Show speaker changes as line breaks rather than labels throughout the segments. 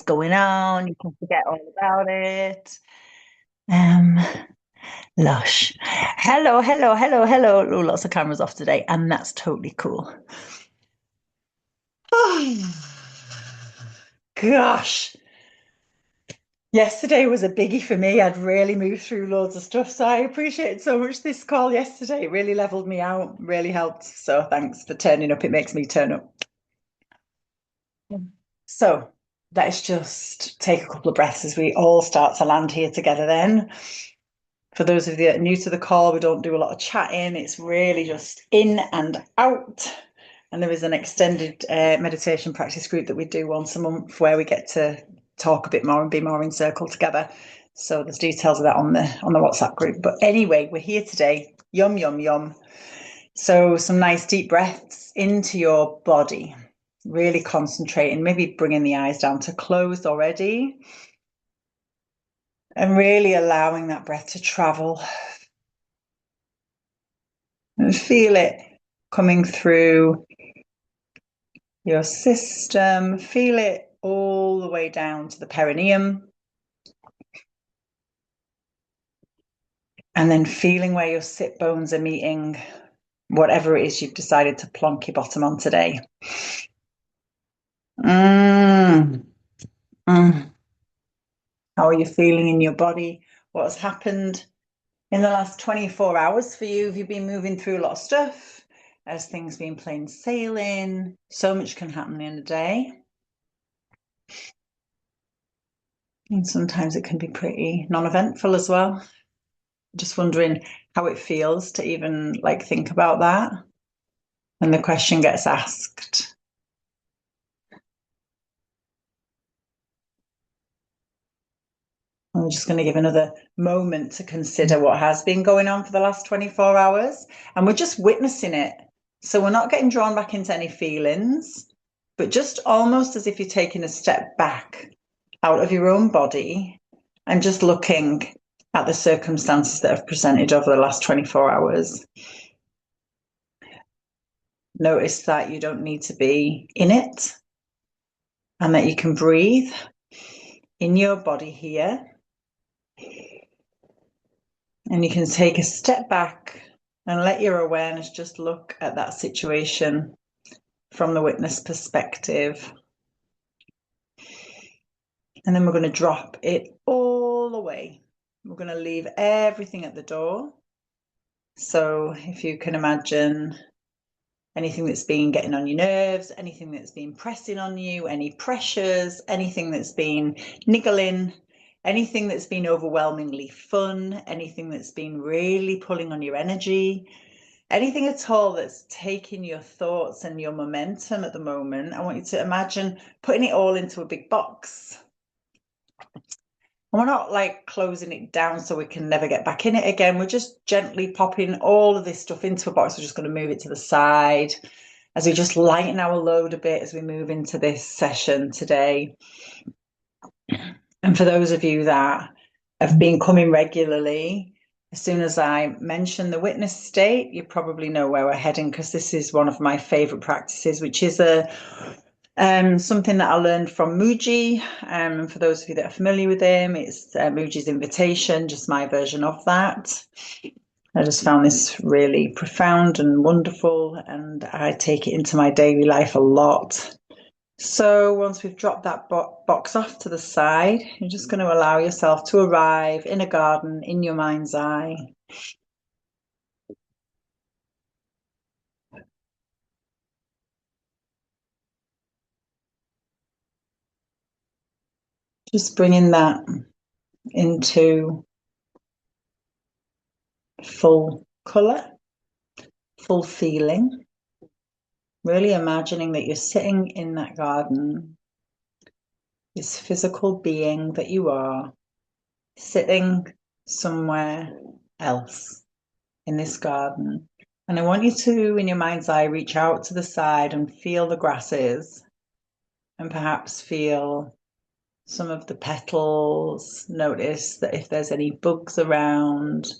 going on. You can forget all about it. Um, Lush. Hello, hello, hello, hello. Oh, lots of cameras off today, and that's totally cool. Gosh, yesterday was a biggie for me. I'd really moved through loads of stuff, so I appreciate so much this call yesterday. It really leveled me out, really helped. So thanks for turning up. It makes me turn up. So let's just take a couple of breaths as we all start to land here together then. For those of you that are new to the call, we don't do a lot of chatting. It's really just in and out. And there is an extended meditation practice group that we do once a month where we get to talk a bit more and be more in circle together. So there's details of that on the WhatsApp group. But anyway, we're here today. Yum, yum, yum. So some nice deep breaths into your body. Really concentrating, maybe bringing the eyes down to closed already. And really allowing that breath to travel. And feel it coming through your system. Feel it all the way down to the perineum. And then feeling where your sit bones are meeting, whatever it is you've decided to plonk your bottom on today. Mm. Mm. How are you feeling in your body? What has happened in the last 24 hours for you? Have you been moving through a lot of stuff? Has things been plain sailing? So much can happen in a day. And sometimes it can be pretty non-eventful as well. Just wondering how it feels to even like think about that when the question gets asked. I'm just going to give another moment to consider what has been going on for the last 24 hours. And we're just witnessing it. So we're not getting drawn back into any feelings, but just almost as if you're taking a step back out of your own body and just looking at the circumstances that have presented over the last 24 hours. Notice that you don't need to be in it and that you can breathe in your body here. And you can take a step back and let your awareness just look at that situation from the witness perspective. And then we're going to drop it all away. We're going to leave everything at the door. So if you can imagine anything that's been getting on your nerves, anything that's been pressing on you, any pressures, anything that's been niggling, anything that's been overwhelmingly fun, anything that's been really pulling on your energy, anything at all that's taking your thoughts and your momentum at the moment, I want you to imagine putting it all into a big box. And we're not like closing it down so we can never get back in it again. We're just gently popping all of this stuff into a box. We're just going to move it to the side as we just lighten our load a bit as we move into this session today. And for those of you that have been coming regularly, as soon as I mention the witness state, you probably know where we're heading because this is one of my favorite practices, which is something that I learned from Muji. For those of you that are familiar with him, it's Muji's invitation, just my version of that. I just found this really profound and wonderful, and I take it into my daily life a lot. So once we've dropped that box off to the side, you're just going to allow yourself to arrive in a garden in your mind's eye. Just bringing that into full colour, full feeling. Really imagining that you're sitting in that garden, this physical being that you are, sitting somewhere else in this garden. And I want you to, in your mind's eye, reach out to the side and feel the grasses and perhaps feel some of the petals. Notice that if there's any bugs around,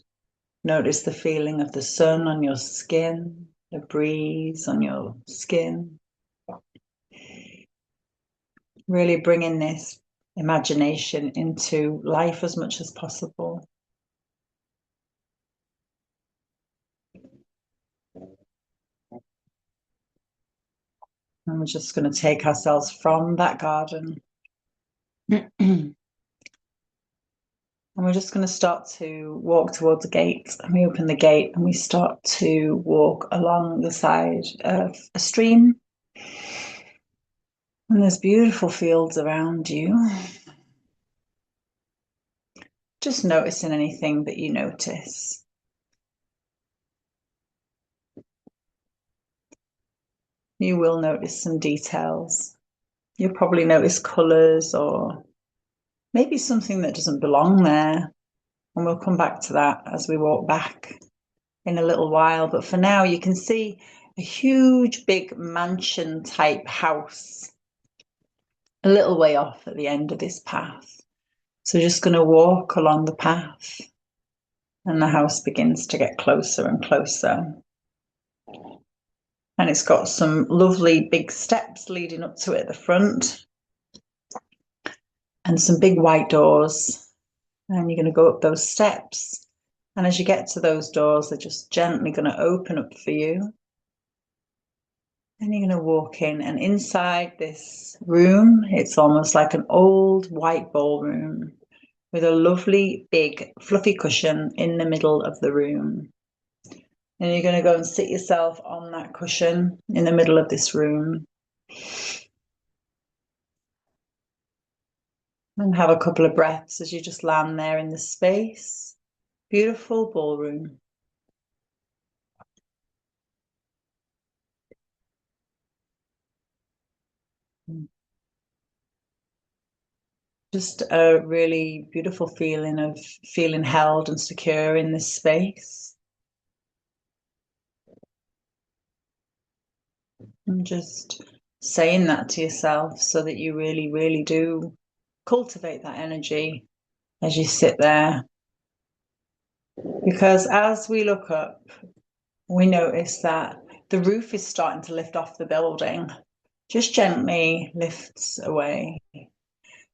notice the feeling of the sun on your skin, the breeze on your skin. Really bringing this imagination into life as much as possible. And we're just going to take ourselves from that garden. And we're just going to start to walk towards the gate. And we open the gate and we start to walk along the side of a stream. And there's beautiful fields around you. Just noticing anything that you notice. You will notice some details. You'll probably notice colours or maybe something that doesn't belong there. And we'll come back to that as we walk back in a little while. But for now, you can see a huge, big mansion type house a little way off at the end of this path. So just going to walk along the path, and the house begins to get closer and closer. And it's got some lovely big steps leading up to it at the front, and some big white doors. And you're going to go up those steps. And as you get to those doors, they're just gently going to open up for you. And you're going to walk in, and inside this room, it's almost like an old white ballroom with a lovely big fluffy cushion in the middle of the room. And you're going to go and sit yourself on that cushion in the middle of this room and have a couple of breaths as you just land there in the space. Beautiful ballroom. Just a really beautiful feeling of feeling held and secure in this space. And just saying that to yourself so that you really, really do cultivate that energy as you sit there. Because as we look up, we notice that the roof is starting to lift off the building, just gently lifts away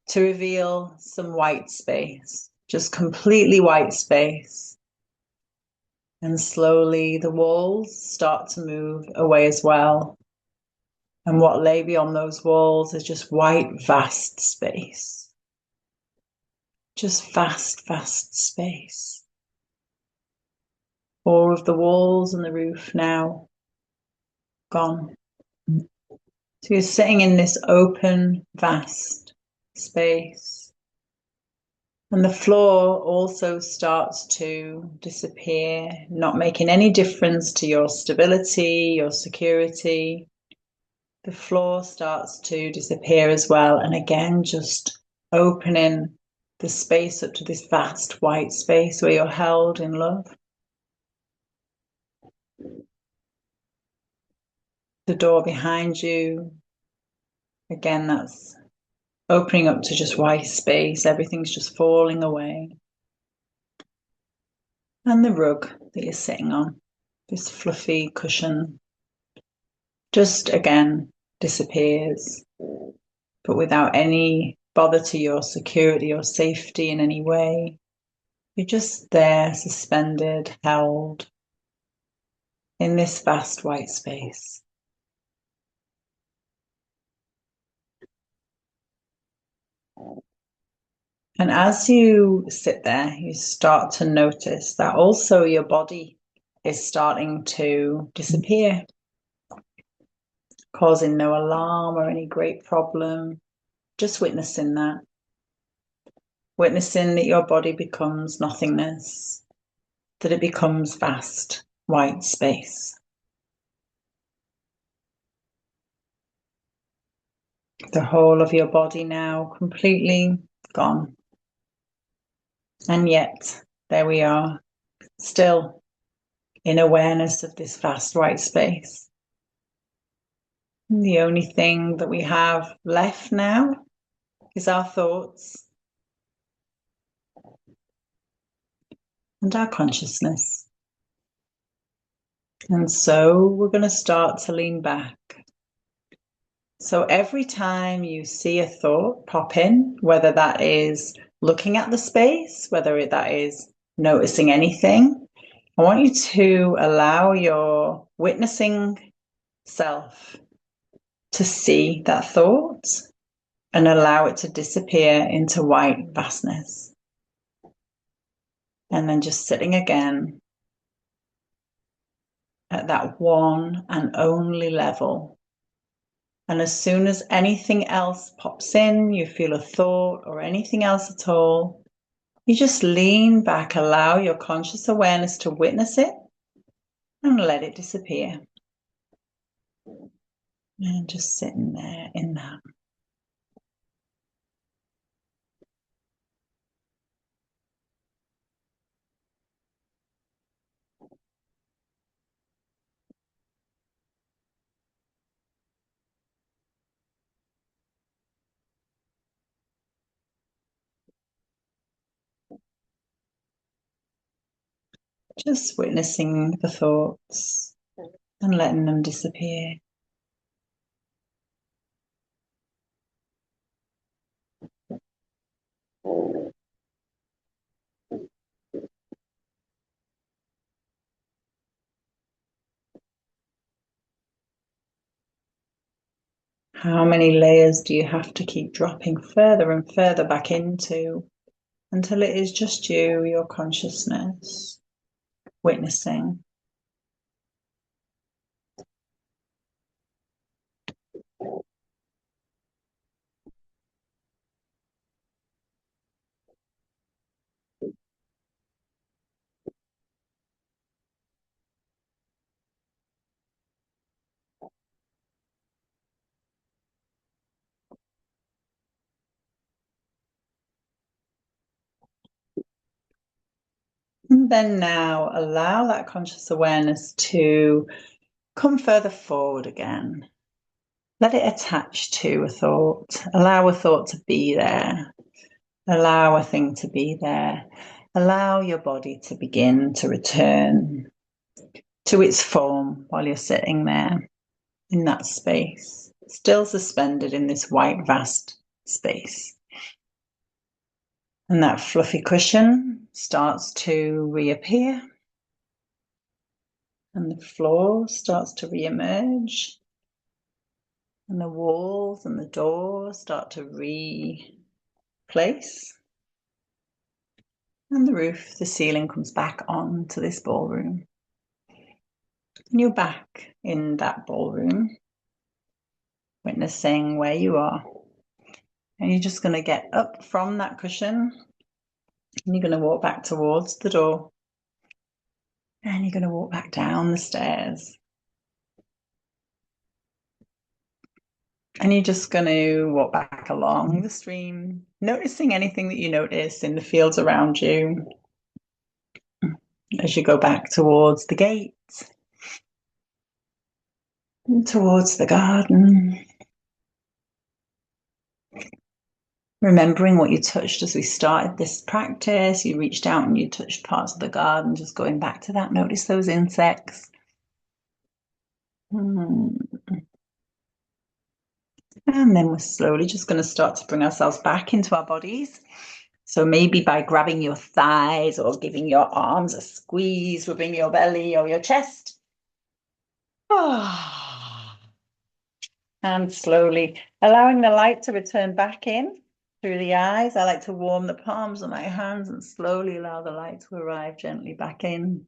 to reveal some white space, just completely white space. And slowly the walls start to move away as well. And what lay beyond those walls is just white, vast space. Just vast, vast space. All of the walls and the roof now gone. So you're sitting in this open, vast space. And the floor also starts to disappear, not making any difference to your stability, your security. The floor starts to disappear as well. And again, just opening the space up to this vast white space where you're held in love. The door behind you, again, that's opening up to just white space. Everything's just falling away. And the rug that you're sitting on, this fluffy cushion, just again disappears, but without any bother to your security or safety in any way. You're just there, suspended, held in this vast white space. And as you sit there, you start to notice that also your body is starting to disappear, causing no alarm or any great problem. Just witnessing that. Witnessing that your body becomes nothingness, that it becomes vast white space. The whole of your body now completely gone. And yet, there we are, still in awareness of this vast white space. And the only thing that we have left now is our thoughts and our consciousness. And so we're going to start to lean back So every time you see a thought pop in, whether that is looking at the space, whether that is noticing anything, I want you to allow your witnessing self to see that thought and allow it to disappear into white vastness. And then just sitting again at that one and only level. And as soon as anything else pops in, you feel a thought or anything else at all, you just lean back, allow your conscious awareness to witness it and let it disappear. And just sitting there in that. Just witnessing the thoughts and letting them disappear. How many layers do you have to keep dropping further and further back into until it is just you, your consciousness, witnessing? And then now allow that conscious awareness to come further forward again. Let it attach to a thought. Allow a thought to be there. Allow a thing to be there. Allow your body to begin to return to its form while you're sitting there in that space, still suspended in this white, vast space. And that fluffy cushion starts to reappear, and the floor starts to re-emerge, and the walls and the door start to replace, and the roof, the ceiling comes back on to this ballroom. And you're back in that ballroom, witnessing where you are. And you're just going to get up from that cushion, and you're going to walk back towards the door. And you're going to walk back down the stairs. And you're just going to walk back along the stream, noticing anything that you notice in the fields around you as you go back towards the gate, and towards the garden. Remembering what you touched as we started this practice, you reached out and you touched parts of the garden, just going back to that. Notice those insects. And then we're slowly just going to start to bring ourselves back into our bodies. So maybe by grabbing your thighs or giving your arms a squeeze, rubbing your belly or your chest. And slowly allowing the light to return back in through the eyes. I like to warm the palms of my hands and slowly allow the light to arrive gently back in.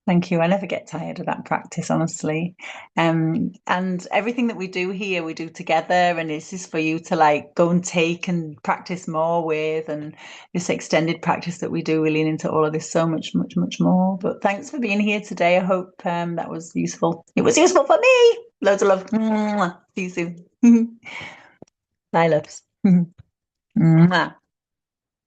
Thank you. I never get tired of that practice, honestly. And everything that we do here, we do together. And this is for you to like go and take and practice more with. And this extended practice that we do, we lean into all of this so much, much, much more. But thanks for being here today. I hope that was useful. It was useful for me. Loads of love. See you soon. Bye, loves.